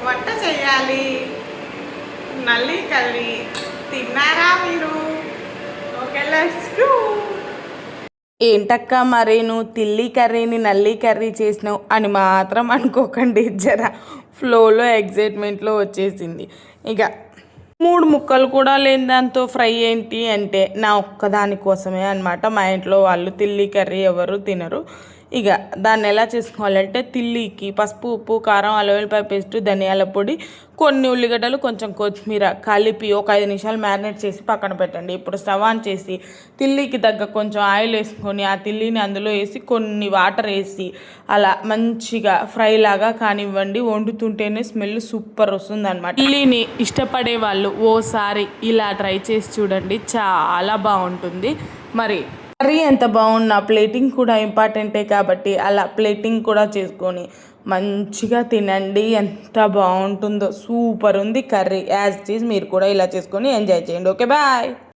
వంట చేయాలి. నల్లి కర్రీ తిన్నారా మీరు? Okay, let's do. ఏంటక్క మరి నువ్వు తిల్లి కర్రీని నల్లి కర్రీ చేసినావు అని మాత్రం అనుకోకండి. జర ఫ్లోలో ఎగ్జైట్మెంట్లో వచ్చేసింది. ఇక 3 ముక్కలు కూడా లేని దాంతో ఫ్రై ఏంటి అంటే నా ఒక్కదాని కోసమే అనమాట. మా ఇంట్లో వాళ్ళు తిల్లి కర్రీ ఎవరు తినరు. ఇక దాన్ని ఎలా చేసుకోవాలంటే తిల్లికి పసుపు, ఉప్పు, కారం, అల్లం వెల్లిపాయ పేస్టు, ధనియాల పొడి, కొన్ని ఉల్లిగడ్డలు, కొంచెం కొత్తిమీర కలిపి ఒక 5 నిమిషాలు మ్యారినేట్ చేసి పక్కన పెట్టండి. ఇప్పుడు స్టవ్ ఆన్ చేసి తిల్లికి తగ్గ కొంచెం ఆయిల్ వేసుకొని ఆ తిల్లిని అందులో వేసి కొన్ని వాటర్ వేసి అలా మంచిగా ఫ్రై లాగా కానివ్వండి. వండుతుంటేనే స్మెల్ సూపర్ వస్తుంది అనమాట. తిల్లిని ఇష్టపడే వాళ్ళు ఓసారి ఇలా ట్రై చేసి చూడండి, చాలా బాగుంటుంది. మరి కర్రీ ఎంత బాగున్నా ప్లేటింగ్ కూడా ఇంపార్టెంటే కాబట్టి అలా ప్లేటింగ్ కూడా చేసుకొని మంచిగా తినండి. ఎంత బాగుంటుందో, సూపర్ ఉంది కర్రీ. యాజ్ ఇట్ ఈజ్ మీరు కూడా ఇలా చేసుకొని ఎంజాయ్ చేయండి. Okay, bye.